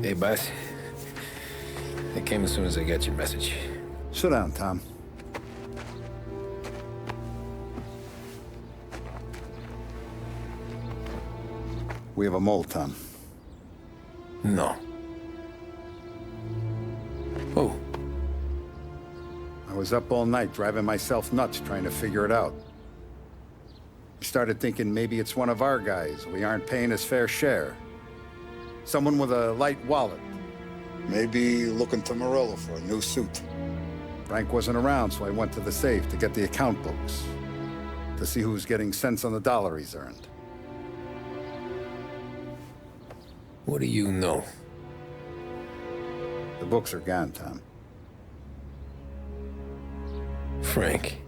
Hey, boss. I came as soon as I got your message. Sit down, Tom. We have a mole, Tom. No. Oh. I was up all night driving myself nuts trying to figure it out. I started thinking maybe it's one of our guys. We aren't paying his fair share. Someone with a light wallet. Maybe looking to Morello for a new suit. Frank wasn't around, so I went to the safe to get the account books. To see who's getting cents on the dollar he's earned. What do you know? The books are gone, Tom. Frank.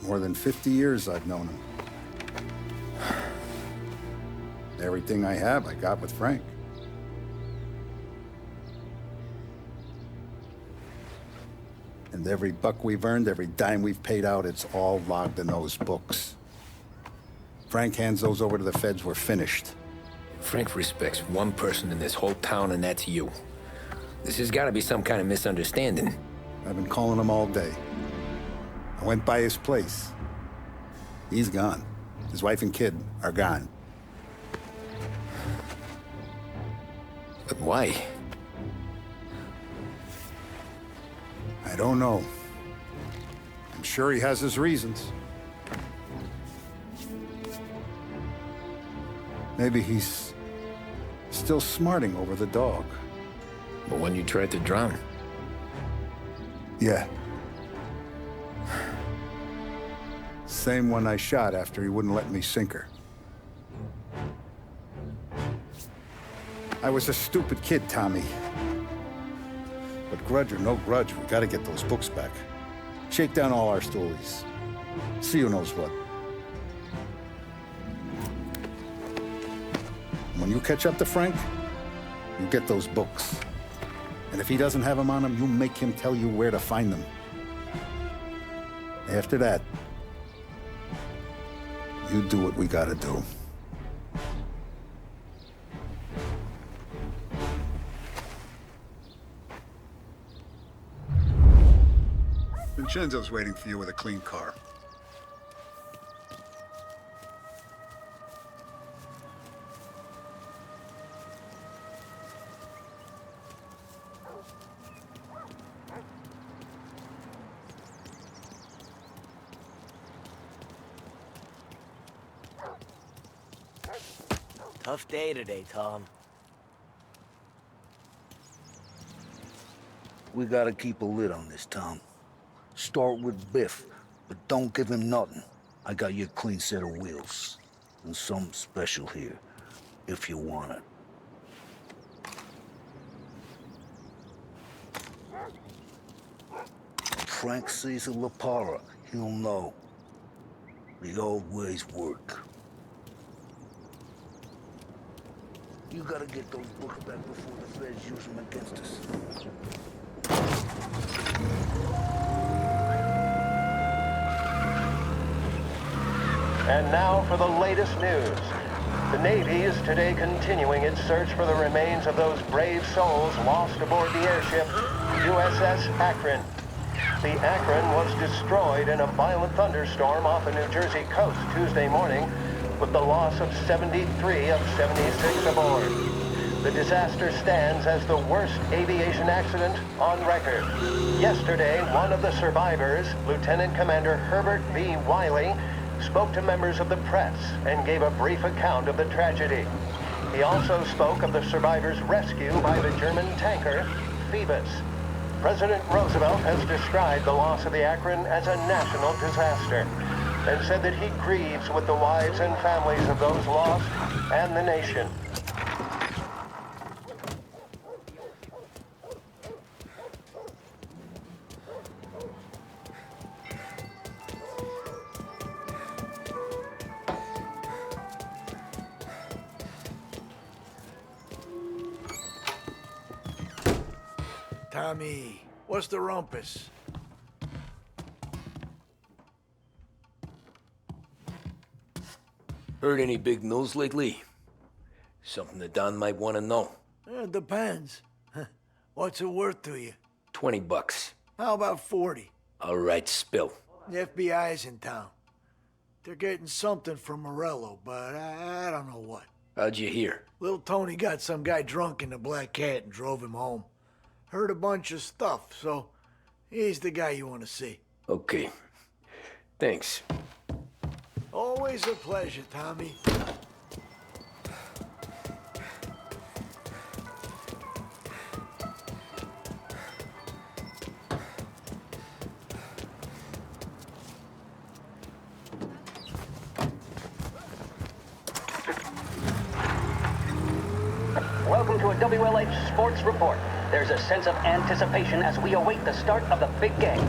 More than 50 years I've known him. Everything I have, I got with Frank. And every buck we've earned, every dime we've paid out, it's all logged in those books. Frank hands those over to the feds, we're finished. Frank respects one person in this whole town, and that's you. This has got to be some kind of misunderstanding. I've been calling him all day. I went by his place. He's gone. His wife and kid are gone. But why? I don't know. I'm sure he has his reasons. Maybe he's still smarting over the dog. But when you tried to drown? Yeah. Same one I shot after he wouldn't let me sink her. I was a stupid kid, Tommy. But grudge or no grudge, we gotta get those books back. Shake down all our stories. See who knows what. When you catch up to Frank, you get those books. And if he doesn't have them on him, you make him tell you where to find them. After that, you do what we gotta do. Vincenzo's waiting for you with a clean car. Tough day today, Tom. We gotta keep a lid on this, Tom. Start with Biff, but don't give him nothing. I got you a clean set of wheels. And something special here, if you want it. Frank sees a La Parra, he'll know. The old ways work. You gotta get those books back before the feds use them against us. And now for the latest news. The Navy is today continuing its search for the remains of those brave souls lost aboard the airship USS Akron. The Akron was destroyed in a violent thunderstorm off the New Jersey coast Tuesday morning, with the loss of 73 of 76 aboard. The disaster stands as the worst aviation accident on record. Yesterday, one of the survivors, Lieutenant Commander Herbert B. Wiley, spoke to members of the press and gave a brief account of the tragedy. He also spoke of the survivors' rescue by the German tanker, Phoebus. President Roosevelt has described the loss of the Akron as a national disaster, and said that he grieves with the wives and families of those lost and the nation. Tommy, what's the rumpus? Heard any big news lately? Something the Don might want to know. Depends. What's it worth to you? $20. How about 40? All right, spill. The FBI's in town. They're getting something from Morello, but I don't know what. How'd you hear? Little Tony got some guy drunk in the Black Cat and drove him home. Heard a bunch of stuff, so he's the guy you want to see. Okay. Thanks. Always a pleasure, Tommy. Welcome to a WLH Sports Report. There's a sense of anticipation as we await the start of the big game.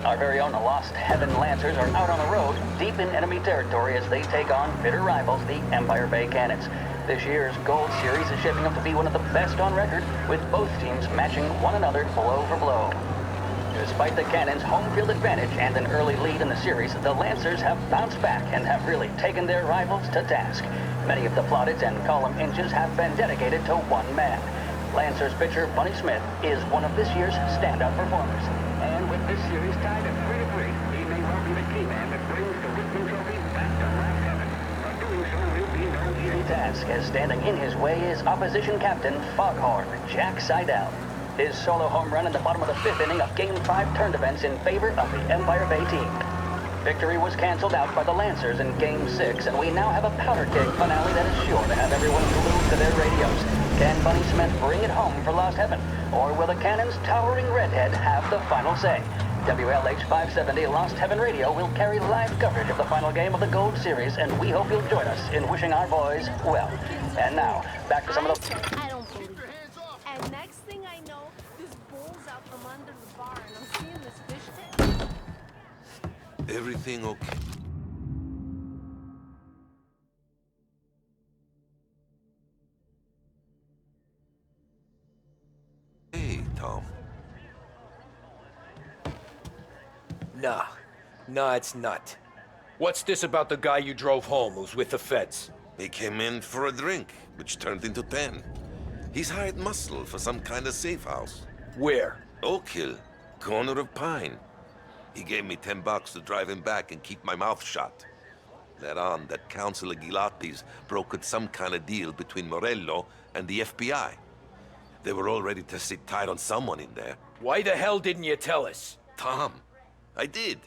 Our very own Lost Heaven Lancers are out on the road, deep in enemy territory as they take on bitter rivals, the Empire Bay Cannons. This year's Gold Series is shaping up to be one of the best on record, with both teams matching one another blow for blow. Despite the Cannons' home field advantage and an early lead in the series, the Lancers have bounced back and have really taken their rivals to task. Many of the plaudits and column inches have been dedicated to one man. Lancers pitcher Bunny Smith is one of this year's standout performers. And with this series tied at 3-3, he may well be the key man that brings the Whitman Trophy back to last heaven. But doing so will be no easy task, as standing in his way is opposition captain Foghorn Jack Seidel. His solo home run in the bottom of the fifth inning of Game 5 turned events in favor of the Empire Bay team. Victory was canceled out by the Lancers in Game 6, and we now have a powder keg finale that is sure to have everyone glued to their radios. Can Bunny Smith bring it home for Lost Heaven, or will the Cannon's towering redhead have the final say? WLH 570 Lost Heaven Radio will carry live coverage of the final game of the Gold Series, and we hope you'll join us in wishing our boys well. And now, back to some of the... I don't believe it. And next thing I know, this bull's out from under the bar, and I'm seeing this fish tank. Everything okay? Hey, Tom. Nah, it's not. What's this about the guy you drove home who's with the feds? He came in for a drink, which turned into 10. He's hired muscle for some kind of safe house. Where? Oak Hill, corner of Pine. He gave me $10 to drive him back and keep my mouth shut. Later on, that Councilor Gilatti's brokered some kind of deal between Morello and the FBI. They were all ready to sit tight on someone in there. Why the hell didn't you tell us? Tom, I did.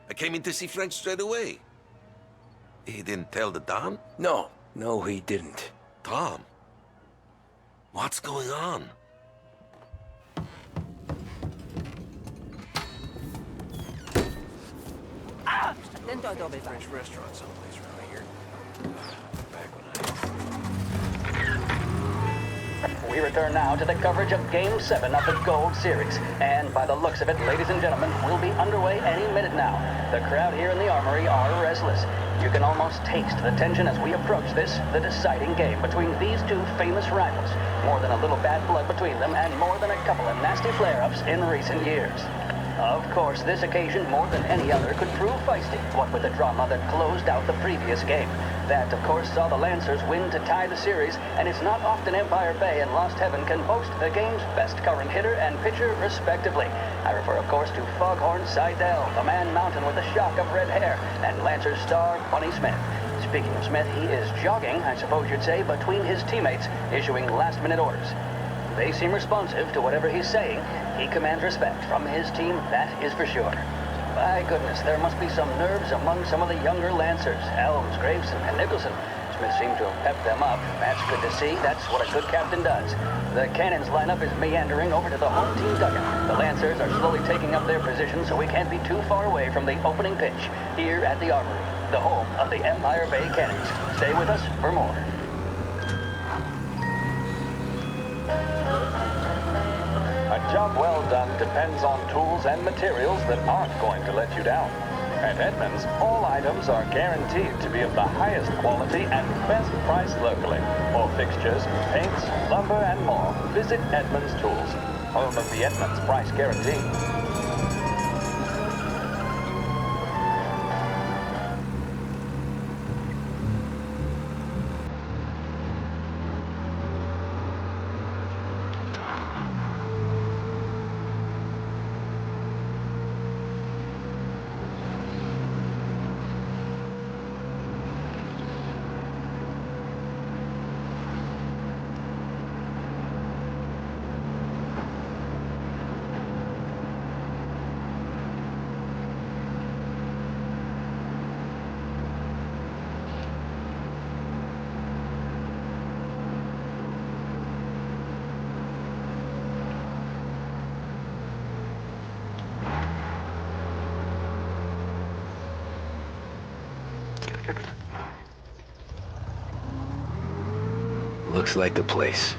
I came in to see French straight away. He didn't tell the Don? No, he didn't. Tom, what's going on? French restaurant someplace around here. Back when We return now to the coverage of Game 7 of the Gold Series. And by the looks of it, ladies and gentlemen, we'll be underway any minute now. The crowd here in the Armory are restless. You can almost taste the tension as we approach this, the deciding game between these two famous rivals. More than a little bad blood between them, and more than a couple of nasty flare-ups in recent years. Of course, this occasion, more than any other, could prove feisty, what with the drama that closed out the previous game. That, of course, saw the Lancers win to tie the series, and it's not often Empire Bay and Lost Heaven can boast the game's best current hitter and pitcher, respectively. I refer, of course, to Foghorn Seidel, the man mountain with a shock of red hair, and Lancers star Bunny Smith. Speaking of Smith, he is jogging, I suppose you'd say, between his teammates, issuing last-minute orders. They seem responsive to whatever he's saying. He commands respect from his team, that is for sure. My goodness, there must be some nerves among some of the younger Lancers, Elms, Graveson, and Nicholson. Smith seemed to have pepped them up. That's good to see. That's what a good captain does. The Cannons lineup is meandering over to the home team dugout. The Lancers are slowly taking up their position, so we can't be too far away from the opening pitch here at the Armory, the home of the Empire Bay Cannons. Stay with us for more. A job well done depends on tools and materials that aren't going to let you down. At Edmunds, all items are guaranteed to be of the highest quality and best price locally. For fixtures, paints, lumber, and more, visit Edmunds Tools, home of the Edmunds Price Guarantee. Looks like the place.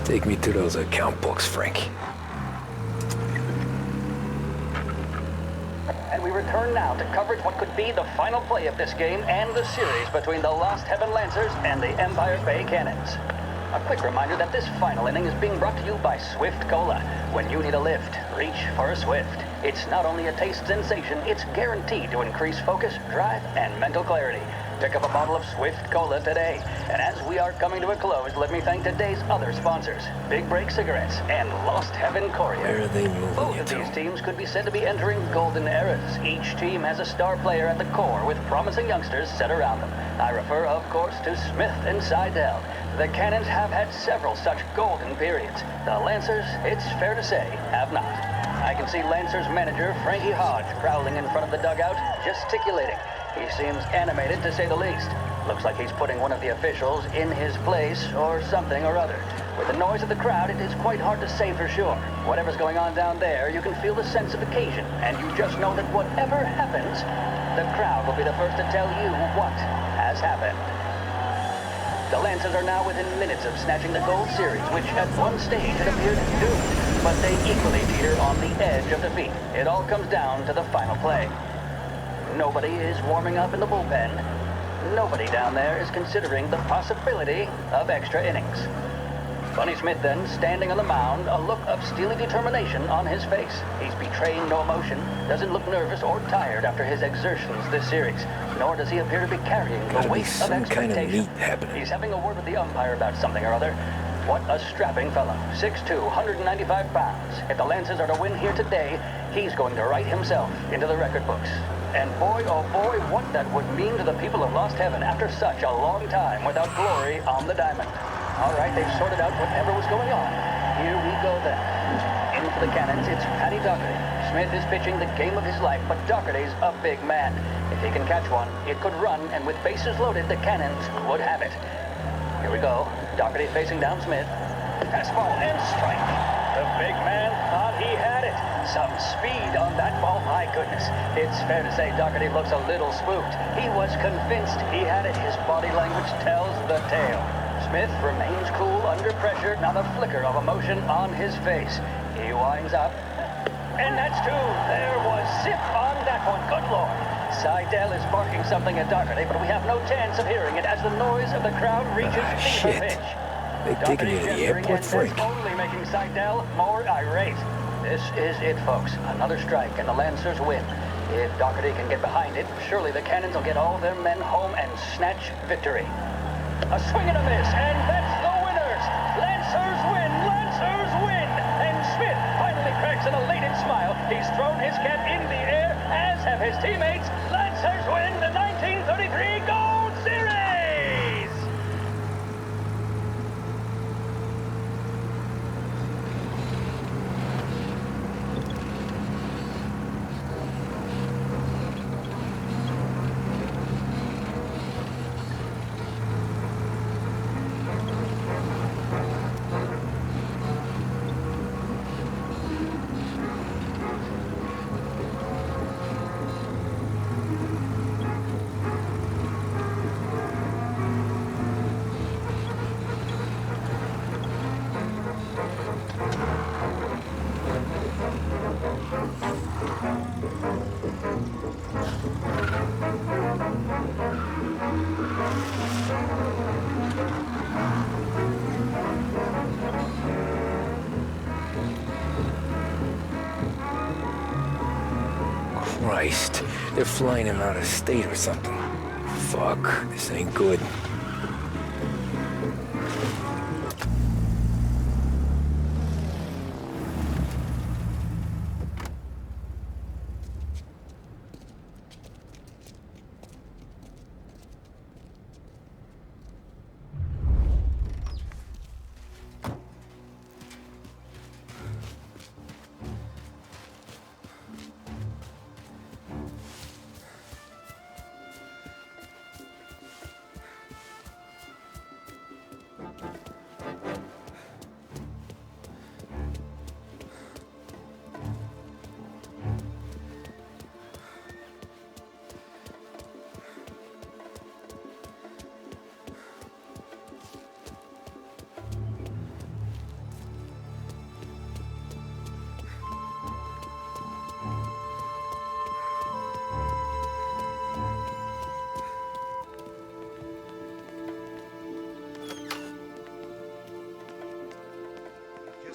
Take me to those account books, Frank. And we return now to coverage what could be the final play of this game and the series between the Lost Heaven Lancers and the Empire Bay Cannons. A quick reminder that this final inning is being brought to you by Swift Cola. When you need a lift, reach for a Swift. It's not only a taste sensation, it's guaranteed to increase focus, drive, and mental clarity. Pick up a bottle of Swift Cola today. And as we are coming to a close, let me thank today's other sponsors, Big Break Cigarettes and Lost Heaven Courier. Where are they moving Both you of to? these teams could be said to be entering golden eras. Each team has a star player at the core with promising youngsters set around them. I refer, of course, to Smith and Seidel. The Cannons have had several such golden periods. The Lancers, it's fair to say, have not. I can see Lancers manager Frankie Hodge prowling in front of the dugout, gesticulating. He seems animated, to say the least. Looks like he's putting one of the officials in his place or something or other. With the noise of the crowd, it is quite hard to say for sure. Whatever's going on down there, you can feel the sense of occasion, and you just know that whatever happens, the crowd will be the first to tell you what has happened. The Lancers are now within minutes of snatching the gold series, which at one stage had appeared doomed, but they equally teeter on the edge of defeat. It all comes down to the final play. Nobody is warming up in the bullpen. Nobody down there is considering the possibility of extra innings. Bunny Smith then, standing on the mound, a look of steely determination on his face. He's betraying no emotion, doesn't look nervous or tired after his exertions this series, nor does he appear to be carrying the weight of some kind of expectation. meat happening. He's having a word with the umpire about something or other. What a strapping fellow. 6'2", 195 pounds. If the Lancers are to win here today, he's going to write himself into the record books. And boy, oh boy, what that would mean to the people of Lost Heaven after such a long time without glory on the diamond. All right, they've sorted out whatever was going on. Here we go then. In for the Cannons, it's Paddy Doherty. Smith is pitching the game of his life, but Doherty's a big man. If he can catch one, it could run, and with bases loaded, the Cannons would have it. Here we go. Doherty facing down Smith. Fastball and strike. The big man thought he had it. Some speed on that ball, my goodness. It's fair to say Doherty looks a little spooked. He was convinced he had it. His body language tells the tale. Smith remains cool under pressure, not a flicker of emotion on his face. He winds up. And that's two. There was zip on that one. Good Lord. Seidel is barking something at Doherty, but we have no chance of hearing it as the noise of the crowd reaches fever shit. pitch. They've taken me to the airport, Frank. Only making Seidel more irate. This is it, folks. Another strike, and the Lancers win. If Doherty can get behind it, surely the Cannons will get all their men home and snatch victory. A swing and a miss, and that's the winners! Lancers win! Lancers win! And Smith finally cracks an elated smile. He's thrown his cap in the air, as have his teammates. Lancers win the 1933 Gold Series! Christ, they're flying him out of state or something. Fuck, this ain't good.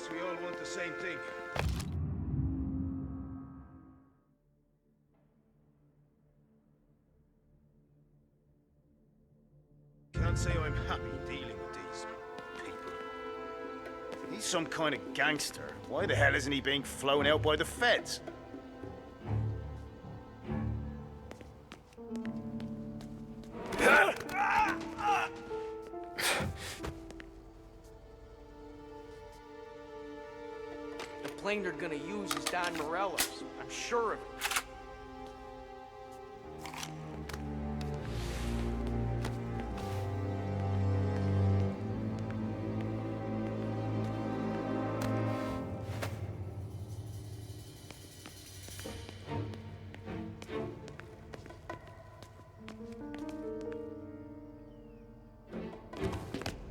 guess we all want the same thing. Can't say I'm happy dealing with these people. He's some kind of gangster. Why the hell isn't he being flown out by the feds? The plane they're gonna use is Don Morello's. I'm sure of it.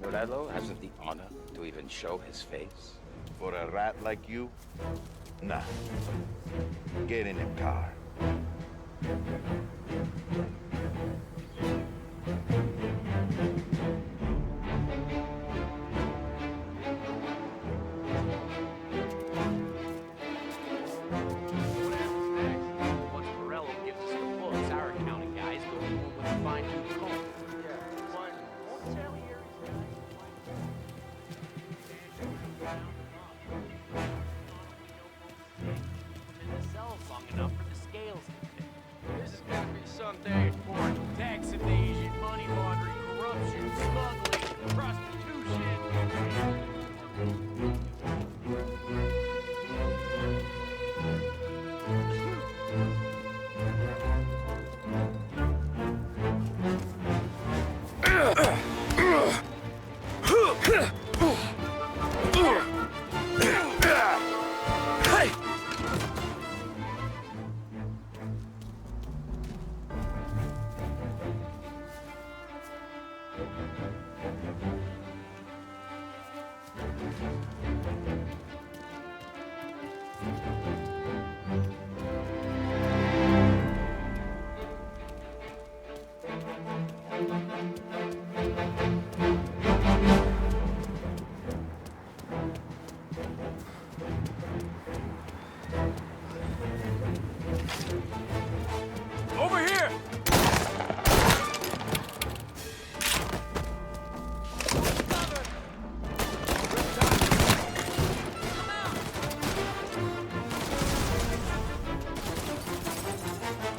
Morello hasn't the honor to even show his face. For a rat like you? Nah. Get in the car. Once Morello gives us the books, our accounting guys go home with a fine-tooth comb. Long enough for the scales to fit. This is gonna be some day for tax evasion, money laundering, corruption, smuggling, prostitution. Over here!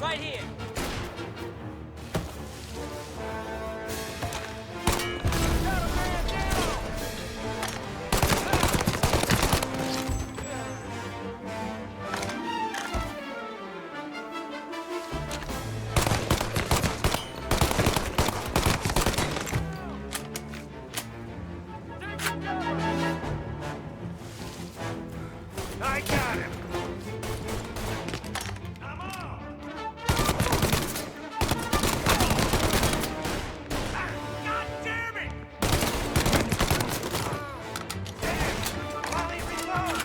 Right here! I got him! I'm on! God damn it! Damn! Paulie reloads!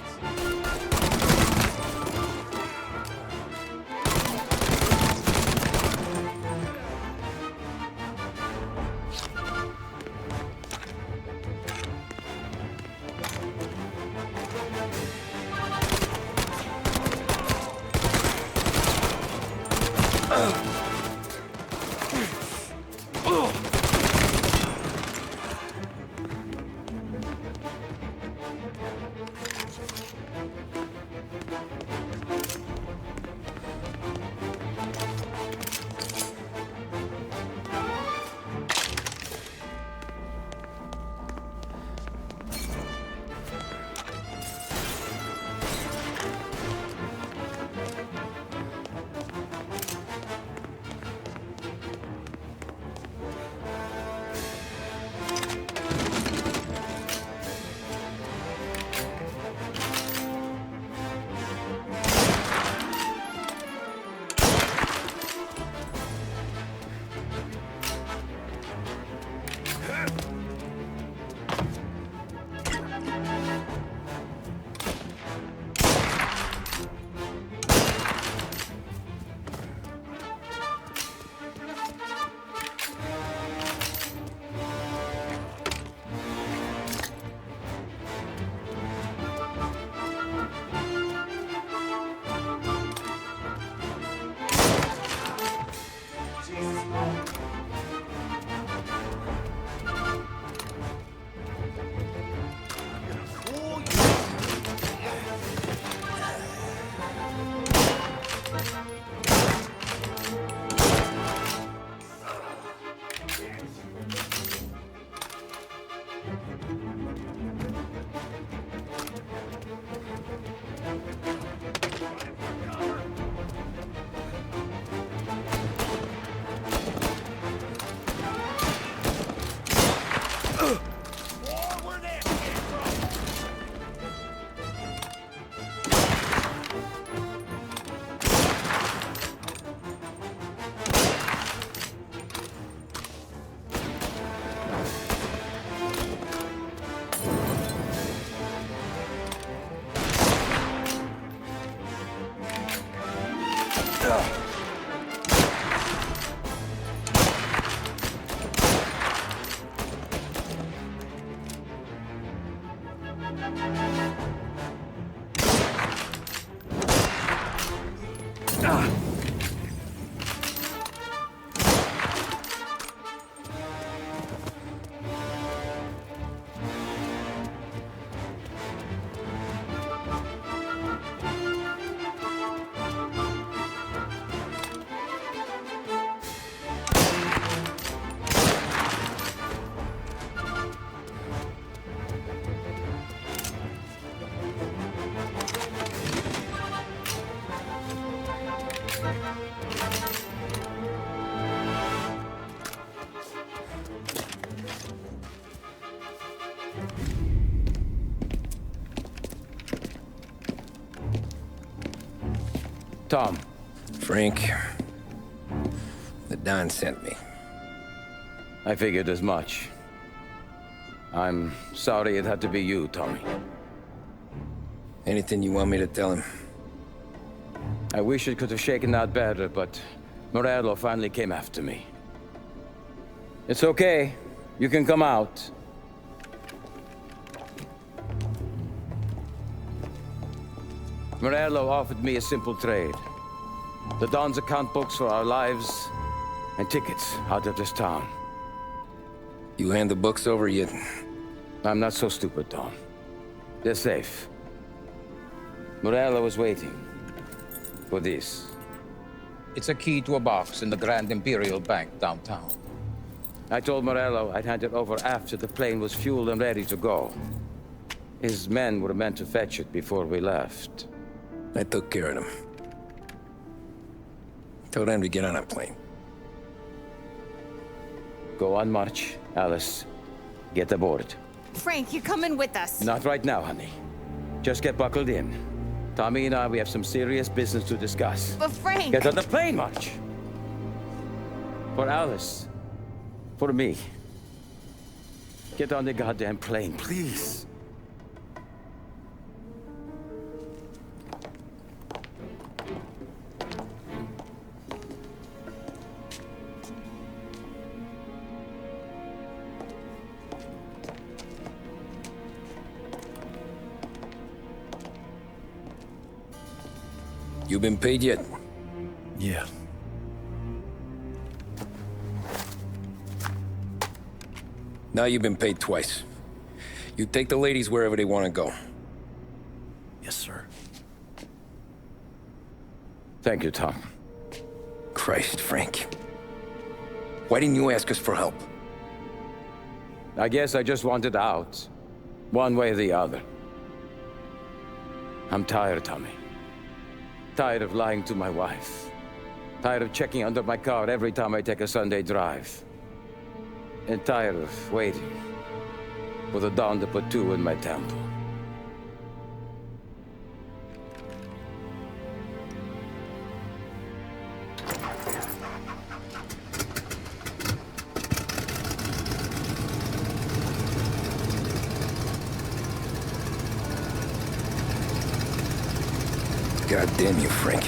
Tom. Frank, the Don sent me. I figured as much. I'm sorry it had to be you, Tommy. Anything you want me to tell him? I wish it could have shaken out better, but Morello finally came after me. It's okay. You can come out. Morello offered me a simple trade. The Don's account books for our lives and tickets out of this town. You hand the books over yet? I'm not so stupid, Don. They're safe. Morello was waiting for this. It's a key to a box in the Grand Imperial Bank downtown. I told Morello I'd hand it over after the plane was fueled and ready to go. His men were meant to fetch it before we left. I took care of them. Told them to get on a plane. Go on, March. Alice, get aboard. Frank, you're coming with us. Not right now, honey. Just get buckled in. Tommy and I, we have some serious business to discuss. But Frank... Get on the plane, March! For Alice. For me. Get on the goddamn plane, please. You been paid yet? Yeah. Now you've been paid twice. You take the ladies wherever they want to go. Yes, sir. Thank you, Tom. Christ, Frank. Why didn't you ask us for help? I guess I just wanted out. One way or the other. I'm tired, Tommy. Tired of lying to my wife. Tired of checking under my car every time I take a Sunday drive. And tired of waiting for the dawn to put two in my temple. God damn you, Frank.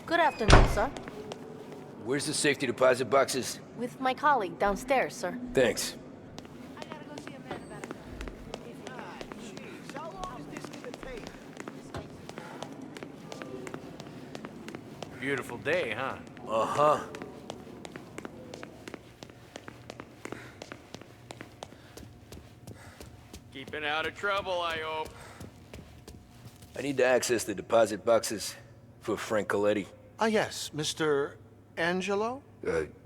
Good afternoon, sir. Where's the safety deposit boxes? With my colleague downstairs, sir. Thanks. Beautiful day, huh? Uh-huh. Keeping out of trouble, I hope. I need to access the deposit boxes for Frank Coletti. Ah, yes, Mr. Angelo?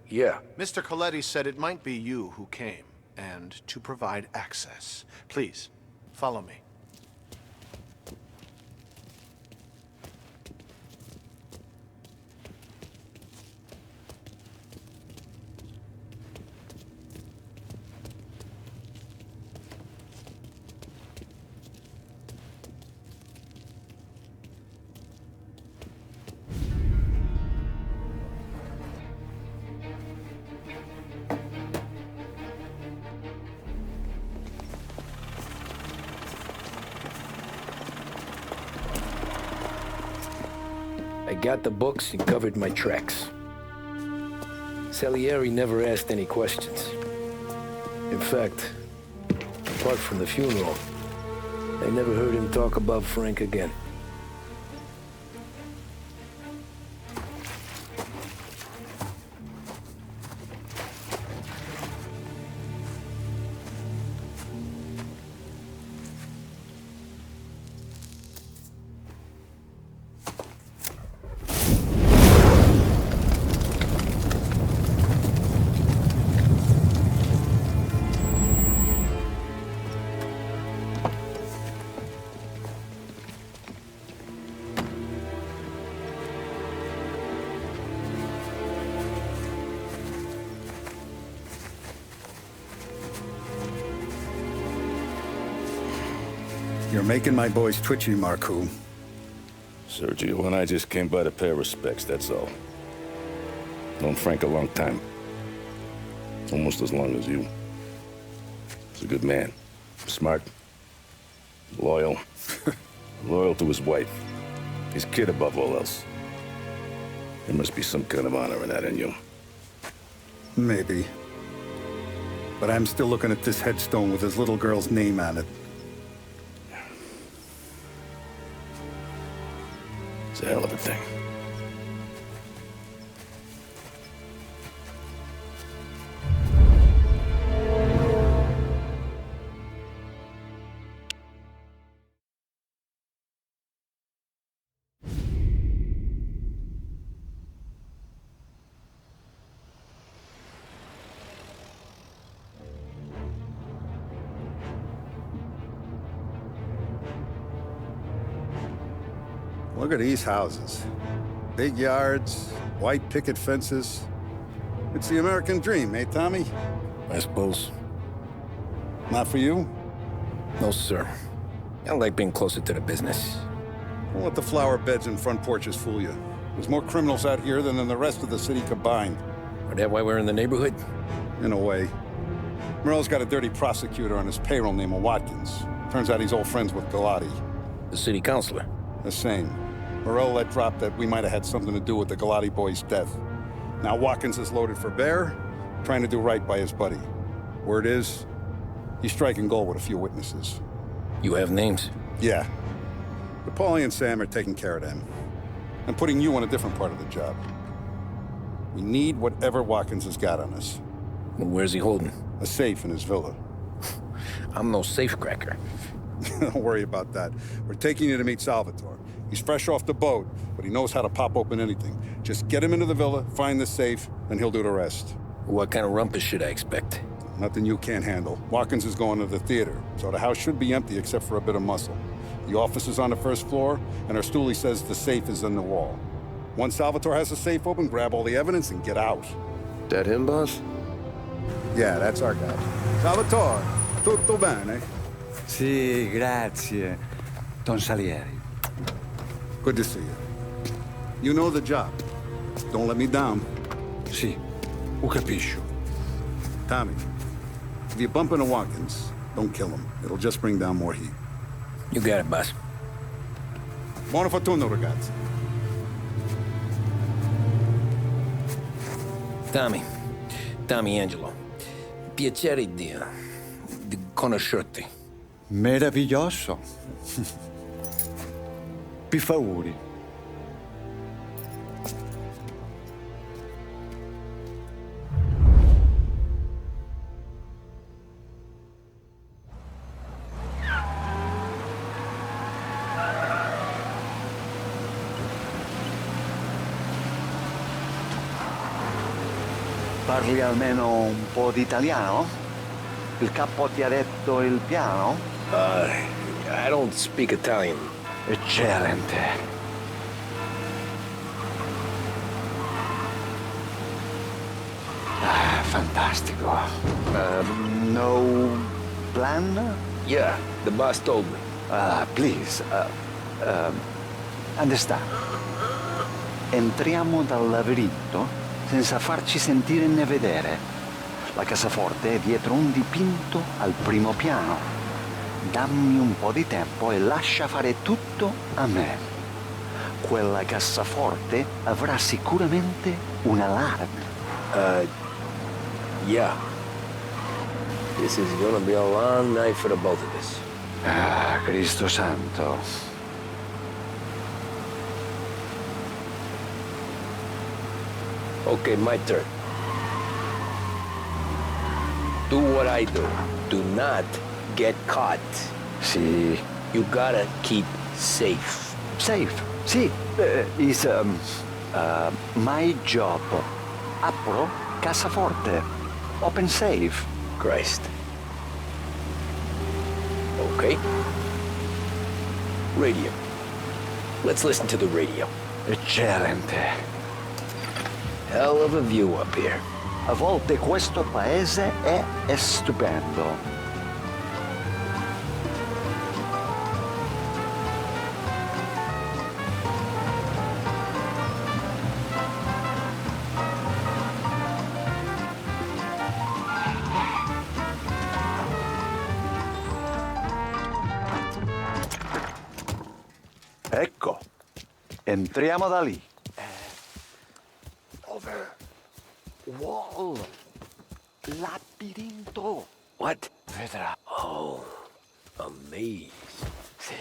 Yeah. Mr. Coletti said it might be you who came, and to provide access. Please, follow me. I got the books and covered my tracks. Salieri never asked any questions. In fact, apart from the funeral, I never heard him talk about Frank again. You're making my boys twitchy, Marcoux. Sergio and I just came by to pay our respects, that's all. Known Frank a long time. Almost as long as you. He's a good man. Smart. Loyal. Loyal to his wife. His kid above all else. There must be some kind of honor in that in you. Maybe. But I'm still looking at this headstone with his little girl's name on it. It's a hell of a thing. Look at these houses. Big yards, white picket fences. It's the American dream, eh, Tommy? I suppose. Not for you? No, sir. I like being closer to the business. Don't let the flower beds and front porches fool you. There's more criminals out here than in the rest of the city combined. Is that why we're in the neighborhood? In a way. Morello's got a dirty prosecutor on his payroll named Watkins. Turns out he's old friends with Galati. The city councilor? The same. Morello let drop that we might have had something to do with the Galati boy's death. Now Watkins is loaded for bear, trying to do right by his buddy. Word is, he's striking gold with a few witnesses. You have names? Yeah. But Paulie and Sam are taking care of them. I'm putting you on a different part of the job. We need whatever Watkins has got on us. Well, where's he holding? A safe in his villa. I'm no safecracker. Don't worry about that. We're taking you to meet Salvatore. He's fresh off the boat, but he knows how to pop open anything. Just get him into the villa, find the safe, and he'll do the rest. What kind of rumpus should I expect? Nothing you can't handle. Watkins is going to the theater, so the house should be empty except for a bit of muscle. The office is on the first floor, and our stoolie says the safe is in the wall. Once Salvatore has the safe open, grab all the evidence and get out. That him, boss? Yeah, that's our guy. Salvatore, tutto bene? Sì, grazie, Don Salieri. Good to see you. You know the job. Don't let me down. Sì, ho capisco. Tommy, if you bump into Watkins, don't kill him. It'll just bring down more heat. You got it, boss. Buona fortuna, ragazzi. Tommy Angelo. Piacere di conoscerti. Meraviglioso. Per favore. Parli almeno un po' di italiano? Il capo ti ha detto il piano? I don't speak Italian. Eccellente. Fantastico. No plan? Yeah, the boss told me. Please, understand. Entriamo dal labirinto senza farci sentire né vedere. La cassaforte è dietro un dipinto al primo piano. Dammi un po' di tempo e lascia fare tutto a me. Quella cassaforte avrà sicuramente un allarme. Yeah. This is gonna be a long night for the both of us. Cristo santo. Okay, my turn. Do what I do. Do not get caught. Sì. You gotta keep safe. Safe? Sì. Is my job. Apro cassaforte. Open safe. Christ. Okay. Radio. Let's listen to the radio. Eccellente. Hell of a view up here. A volte questo paese è stupendo. Ecco, entriamo da lì. Over. Wall. Labirinto. What? Vedrà. Oh, a maze. Sì,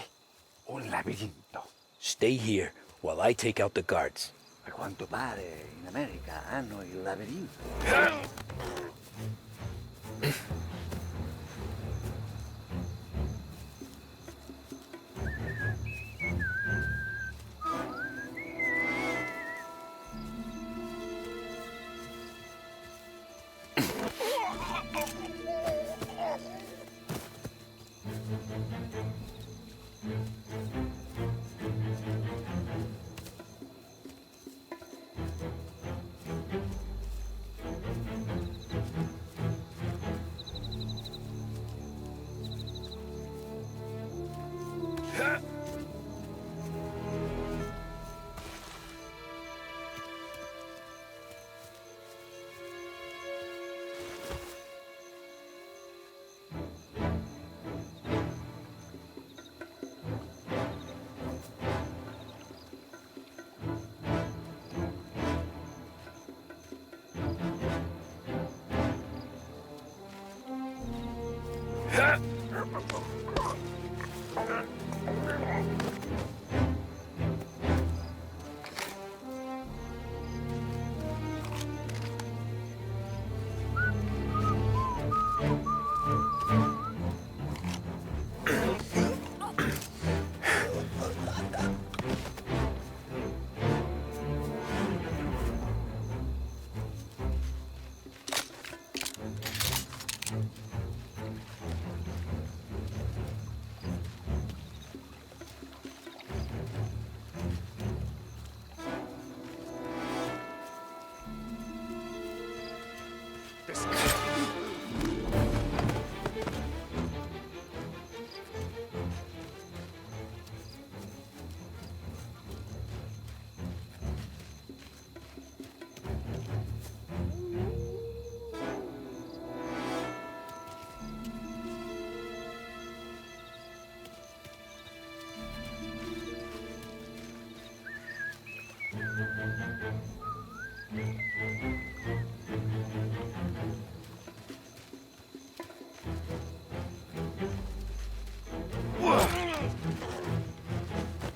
un labirinto. Stay here while I take out the guards. A quanto pare in America hanno il labirinto.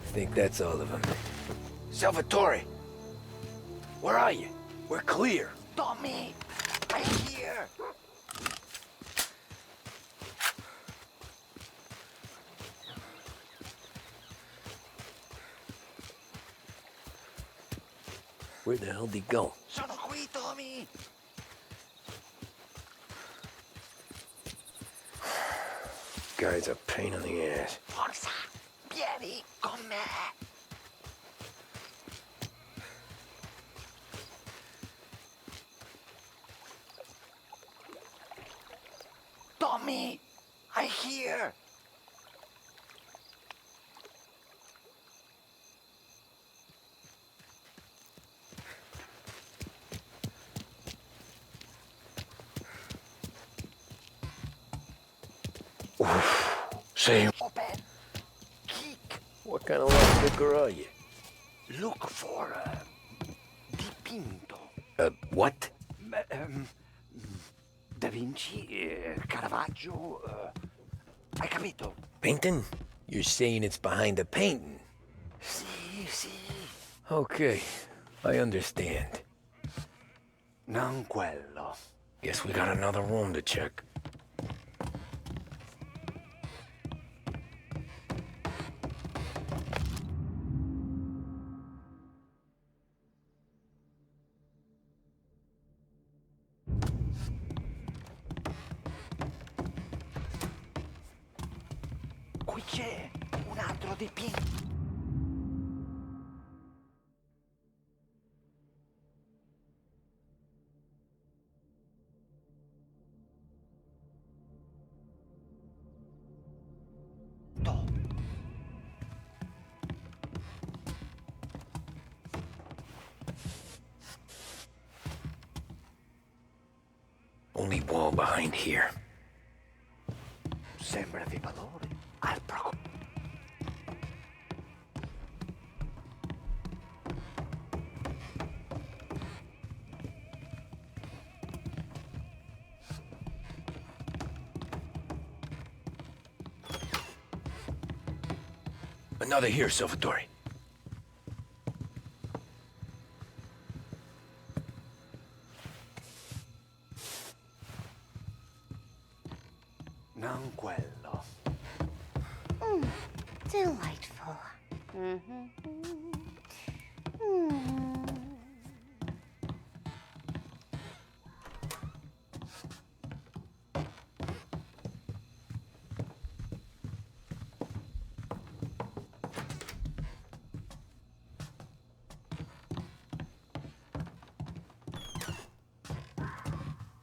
I think that's all of them. Salvatore! Where are you? We're clear. Tommy! I'm here! Where the hell did he go? Sono qui, Tommy! guy's a pain in the ass. Forza, vieni con me. Tommy, I hear. Say, Open. Kick. what kind of lockpicker are you? Look for dipinto. What? Da Vinci, Caravaggio. Hai capito? Painting? You're saying it's behind the painting? Sì. Okay, I understand. Non quello. Guess we got another room to check. Qui c'è un altro dipinto. Only wall behind here. Sembra di valore. Al proco. Another here, Salvatore. Non quello. Delightful.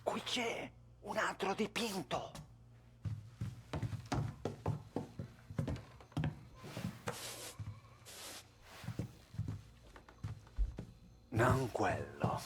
Qui c'è un altro dipinto. Non quello.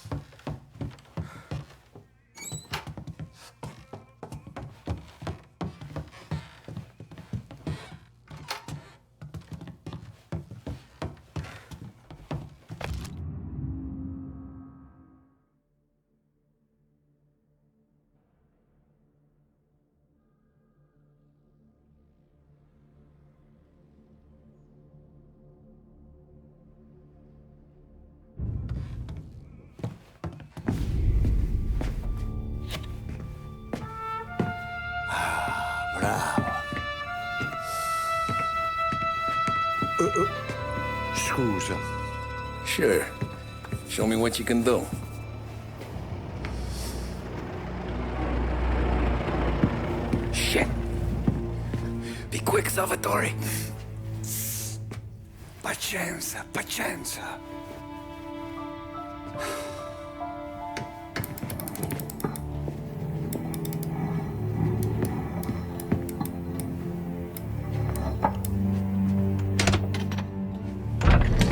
Scusa. Sure. Show me what you can do. Shit. Be quick, Salvatore. Pazienza.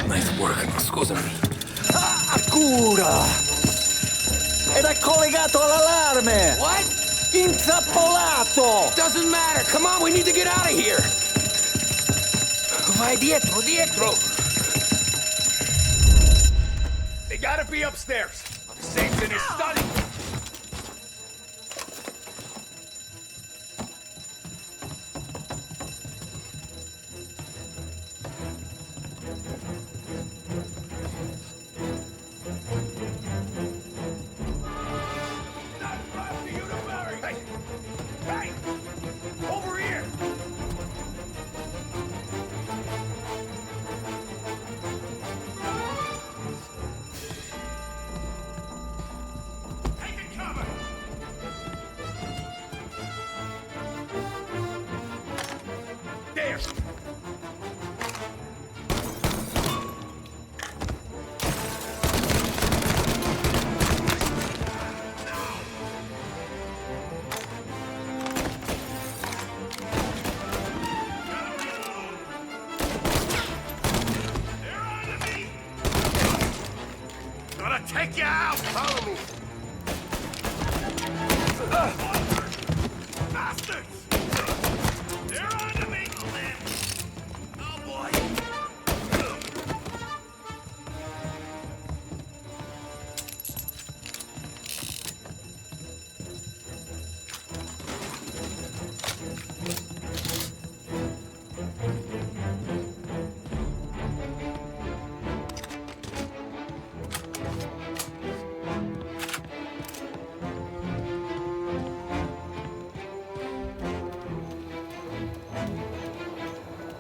Nice work. Scusami. Cura! Ed è collegato all'allarme! What? Intrappolato! Doesn't matter. Come on, we need to get out of here. Vai dietro. They gotta be upstairs. Safe in his study. Hey! Over here! gonna take you out! Follow me! Bastards! They're on to me! Oh boy!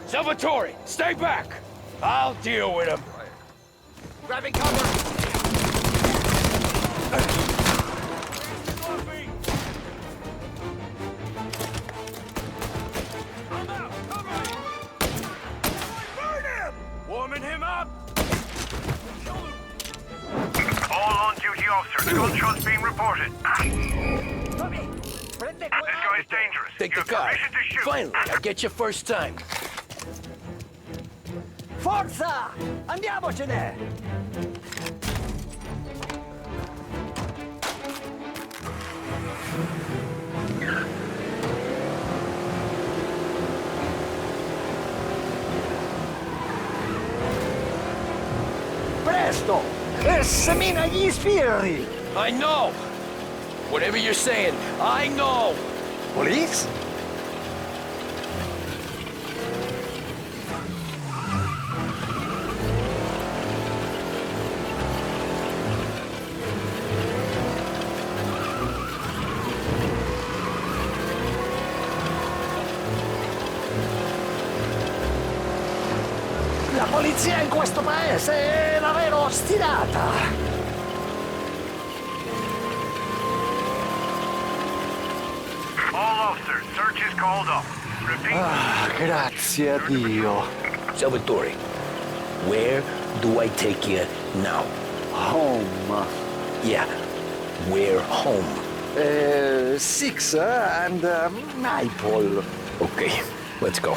Salvatore, stay back! I'll deal with him. Grabbing cover! I'm out! Cover me! Burn him! Warming him up! All on-duty officers, gunshots being reported. This guy is dangerous. Take the car. Finally, I get your first time. Forza! Andiamocene! Presto! Semina gli sbirri! I know! Whatever you're saying, I know! Police? La polizia in questo paese è davvero ostinata! All officers, search is called off. Repeat. Ah, grazie a Dio. Salvatore, where do I take you now? Home. Yeah, where home? 6 and Maple. Okay, let's go.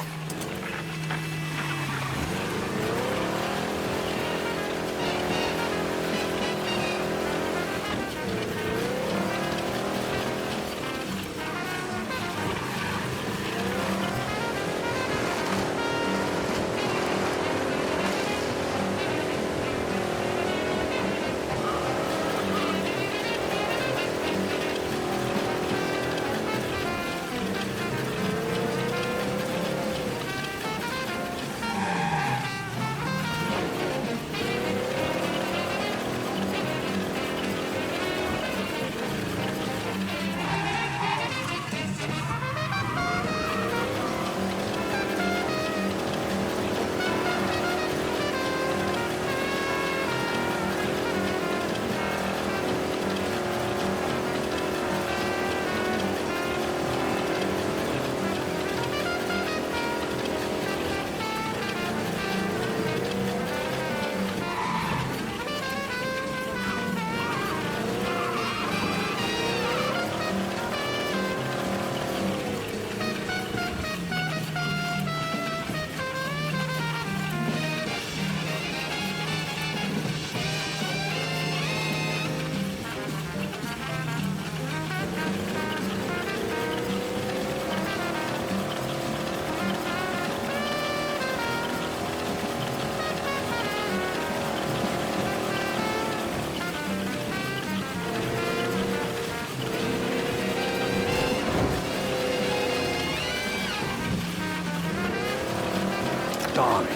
Tony,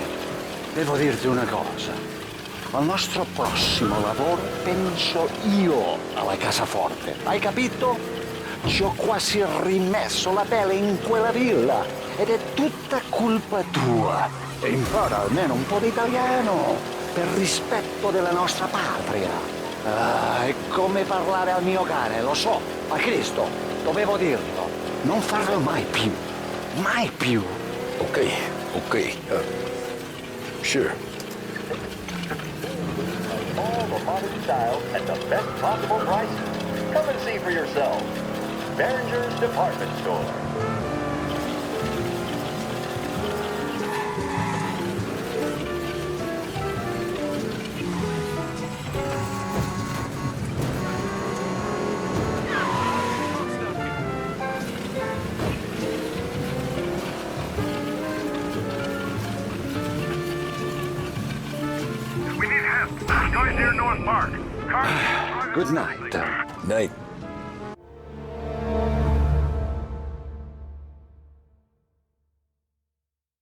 devo dirti una cosa. Al nostro prossimo lavoro penso io alla casaforte. Hai capito? Ci ho quasi rimesso la pelle in quella villa ed è tutta colpa tua. E impara almeno un po' di italiano per rispetto della nostra patria. Ah, è come parlare al mio cane, lo so, ma Cristo, dovevo dirlo. Non farlo mai più. Mai più. Okay, sure. All the modern styles at the best possible prices. Come and see for yourself. Behringer's Department Store. Good night. Night.